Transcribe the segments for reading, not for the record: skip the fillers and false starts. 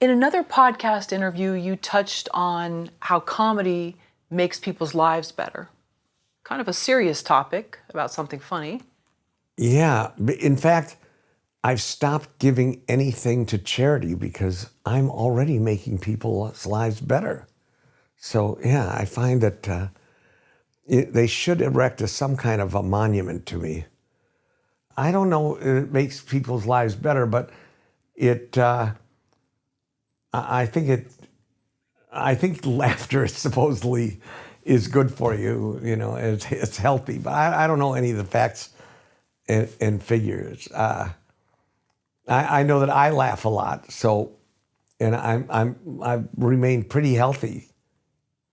In another podcast interview, you touched on how comedy makes people's lives better. Kind of a serious topic about something funny. Yeah. In fact, I've stopped giving anything to charity because I'm already making people's lives better. So, yeah, I find that they should erect some kind of a monument to me. I don't know if it makes people's lives better, but I think laughter supposedly is good for you. You know, it's healthy. But I don't know any of the facts and figures. I know that I laugh a lot. So, and I've remained pretty healthy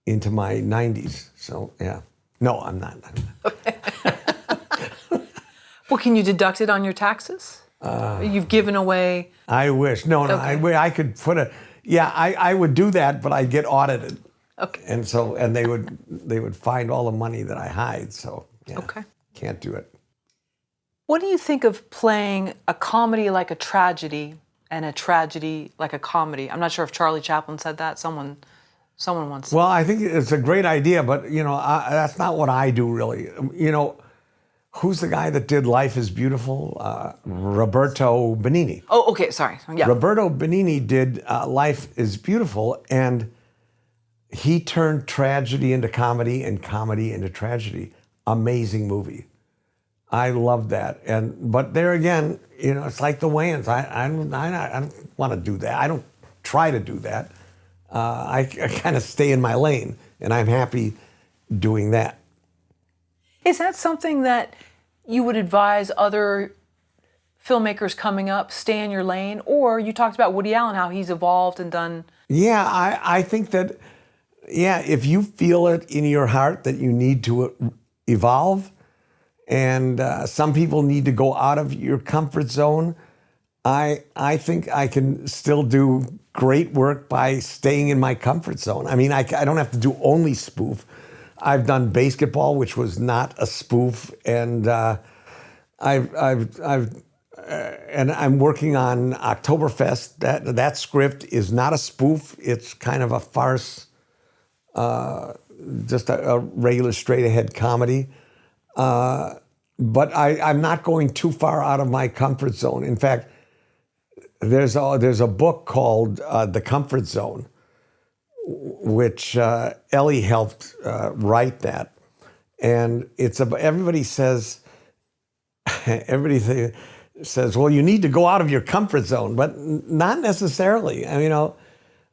into my 90s. So yeah, no, I'm not. Well, can you deduct it on your taxes? You've given away. I wish. No, Okay. I could put a. Yeah, I would do that, but I'd get audited. Okay. And they would find all the money that I hide. So yeah, Okay. can't do it. What do you think of playing a comedy like a tragedy and a tragedy like a comedy? I'm not sure if Charlie Chaplin said that. Someone once said. Well, I think it's a great idea, but you know, that's not what I do really. You know, who's the guy that did Life is Beautiful? Roberto Benigni. Oh, okay. Sorry. Yeah. Roberto Benigni did Life is Beautiful, and he turned tragedy into comedy and comedy into tragedy. Amazing movie. I love that. But there again, you know, it's like the Wayans. I don't want to do that. I don't try to do that. I kind of stay in my lane, and I'm happy doing that. Is that something that you would advise other filmmakers coming up, stay in your lane? Or you talked about Woody Allen, how he's evolved and done. Yeah, I think that, yeah, if you feel it in your heart that you need to evolve, and some people need to go out of your comfort zone, I think I can still do great work by staying in my comfort zone. I mean, I don't have to do only spoof. I've done BASEketball, which was not a spoof, and and I'm working on Oktoberfest. That script is not a spoof. It's kind of a farce, just a regular straight-ahead comedy. But I'm not going too far out of my comfort zone. In fact, there's a book called The Comfort Zone, which Ellie helped write that. And it's everybody says, well, you need to go out of your comfort zone, but not necessarily. I mean,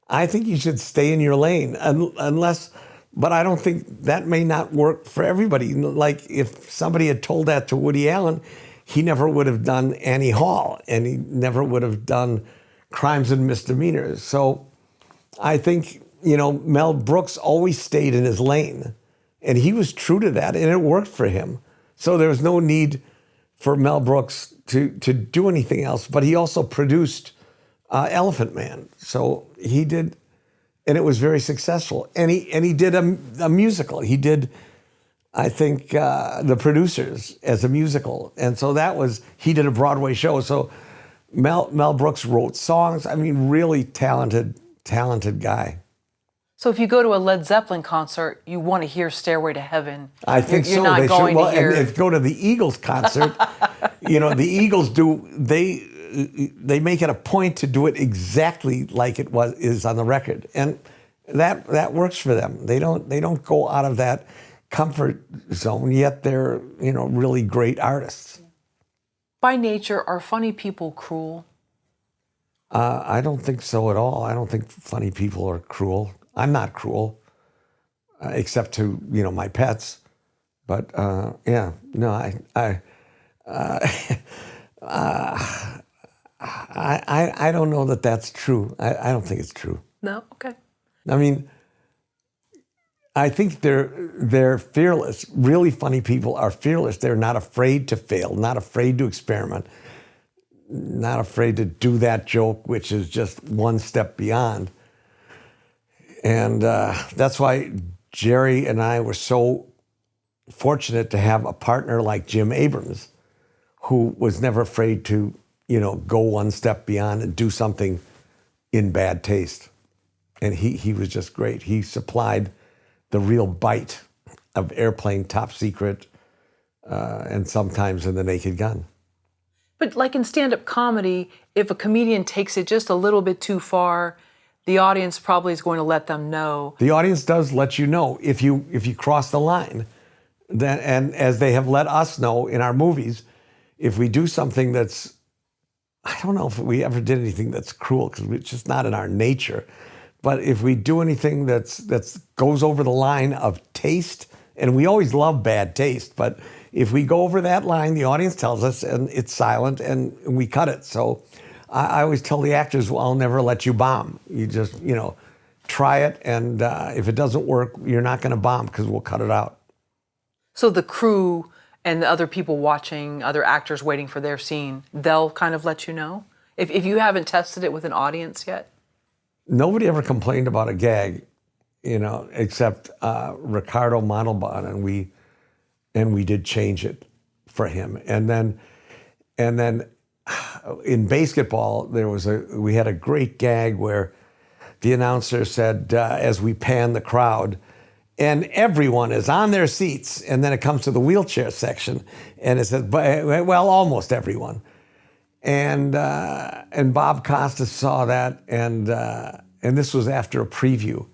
I think you should stay in your lane unless, but I don't think that may not work for everybody. Like if somebody had told that to Woody Allen, he never would have done Annie Hall, and he never would have done Crimes and Misdemeanors. So I think, you know, Mel Brooks always stayed in his lane, and he was true to that, and it worked for him. So there was no need for Mel Brooks to do anything else. But he also produced Elephant Man, so he did, and it was very successful. And he did a musical. He did, I think, The Producers as a musical, and so he did a Broadway show. So Mel Brooks wrote songs. I mean, really talented guy. So if you go to a Led Zeppelin concert, you want to hear Stairway to Heaven. I think You're so. not They going should. Well, to hear. and if you go to the Eagles concert, you know, the Eagles they make it a point to do it exactly like it is on the record, and that works for them. They don't go out of that comfort zone, yet they're, you know, really great artists. By nature, are funny people cruel? I don't think so at all. I don't think funny people are cruel. I'm not cruel, except to, you know, my pets. But yeah, no, I don't know that that's true. I don't think it's true. No? Okay. I mean, I think they're fearless. Really funny people are fearless. They're not afraid to fail, not afraid to experiment, not afraid to do that joke, which is just one step beyond. And that's why Jerry and I were so fortunate to have a partner like Jim Abrams, who was never afraid to, you know, go one step beyond and do something in bad taste. And he was just great. He supplied the real bite of Airplane, Top Secret, and sometimes in The Naked Gun. But like in stand-up comedy, if a comedian takes it just a little bit too far, the audience probably is going to let them know. The audience does let you know if you cross the line. Then, and as they have let us know in our movies, if we do something that's, I don't know if we ever did anything that's cruel, because it's just not in our nature. But if we do anything that's goes over the line of taste, and we always love bad taste, but if we go over that line, the audience tells us, and it's silent, and we cut it. So I always tell the actors, well, I'll never let you bomb. You just, try it, and if it doesn't work, you're not going to bomb, because we'll cut it out. So the crew and the other people watching, other actors waiting for their scene, they'll kind of let you know? If you haven't tested it with an audience yet? Nobody ever complained about a gag, except Ricardo Montalban, and we did change it for him. And then in BASEketball, we had a great gag where the announcer said, as we pan the crowd, and everyone is on their seats, and then it comes to the wheelchair section, and it says, well, almost everyone. And Bob Costas saw that, and this was after a preview.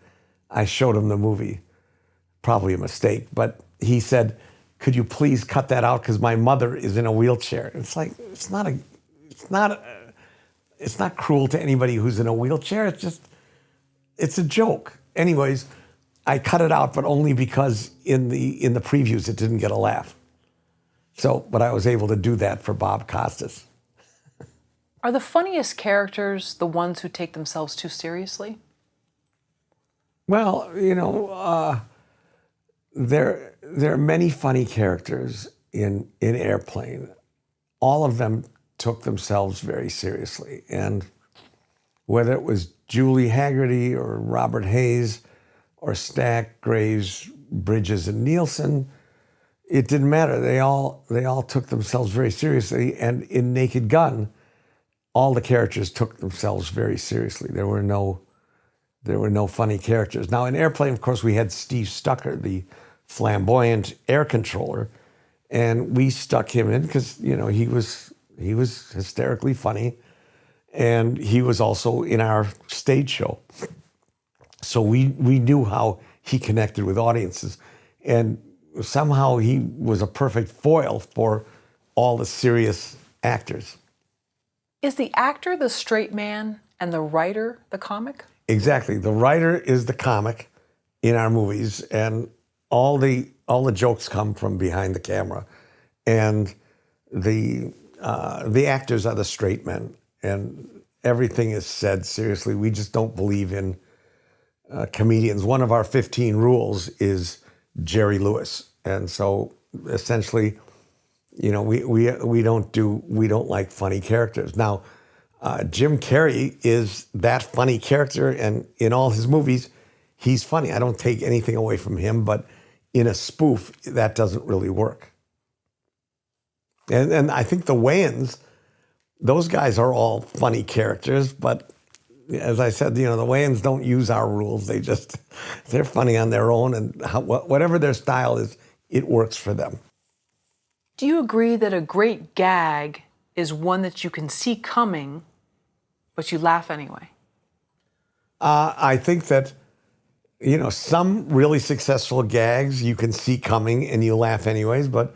I showed him the movie, probably a mistake, but he said, "Could you please cut that out, because my mother is in a wheelchair?" It's like it's not cruel to anybody who's in a wheelchair. It's a joke. Anyways, I cut it out, but only because in the previews it didn't get a laugh. So, but I was able to do that for Bob Costas. Are the funniest characters the ones who take themselves too seriously? Well, there are many funny characters in Airplane. All of them took themselves very seriously, and whether it was Julie Haggerty or Robert Hayes or Stack, Graves, Bridges, and Nielsen, it didn't matter. They all took themselves very seriously, and in Naked Gun, all the characters took themselves very seriously. There were no funny characters. Now in Airplane, of course, we had Steve Stucker, the flamboyant air controller, and we stuck him in because he was hysterically funny, and he was also in our stage show. So we knew how he connected with audiences, and somehow he was a perfect foil for all the serious actors. Is the actor the straight man and the writer the comic? Exactly. The writer is the comic in our movies, and all the jokes come from behind the camera, and the actors are the straight men, and everything is said seriously. We just don't believe in comedians. One of our 15 rules is Jerry Lewis, and so essentially, we don't like funny characters. Now, Jim Carrey is that funny character, and in all his movies, he's funny. I don't take anything away from him, but in a spoof, that doesn't really work. And I think the Wayans, those guys are all funny characters, but as I said, the Wayans don't use our rules. They're funny on their own, and whatever their style is, it works for them. Do you agree that a great gag is one that you can see coming, but you laugh anyway? I think that, some really successful gags you can see coming and you laugh anyways, but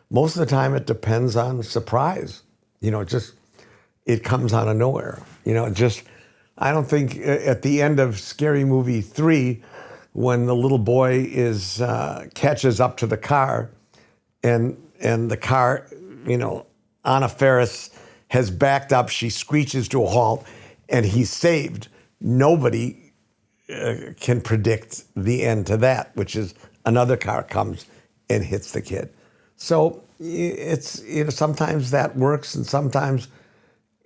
most of the time it depends on surprise. It comes out of nowhere. I don't think at the end of Scary Movie 3, when the little boy catches up to the car, and the car, Anna Faris has backed up, she screeches to a halt, and he's saved. Nobody can predict the end to that, which is another car comes and hits the kid. So it's sometimes that works, and sometimes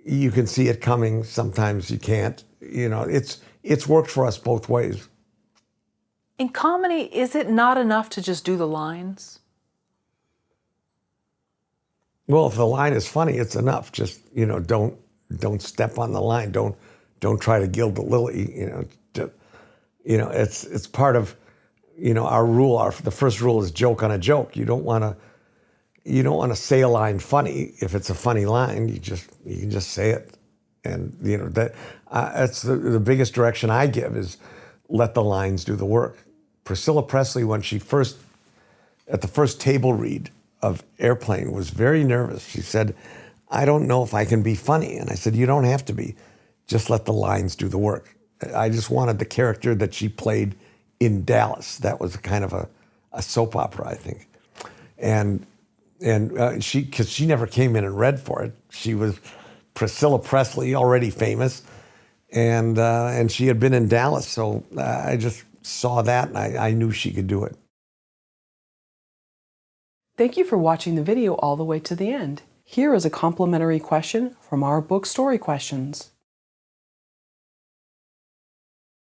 you can see it coming, sometimes you can't. It's worked for us both ways. In comedy, is it not enough to just do the lines? Well, if the line is funny, it's enough. Just don't step on the line. Don't don't try to gild the lily. It's part of, our rule. The first rule is joke on a joke. You don't want to say a line funny. If it's a funny line, you can just say it. And that's the biggest direction I give is let the lines do the work. Priscilla Presley, when at the first table read of Airplane, was very nervous. She said, I don't know if I can be funny. And I said, you don't have to be. Just let the lines do the work. I just wanted the character that she played in Dallas. That was kind of a soap opera, I think. And because she never came in and read for it. She was Priscilla Presley, already famous, and she had been in Dallas. So I just saw that, and I knew she could do it. Thank you for watching the video all the way to the end. Here is a complimentary question from our book Story Questions.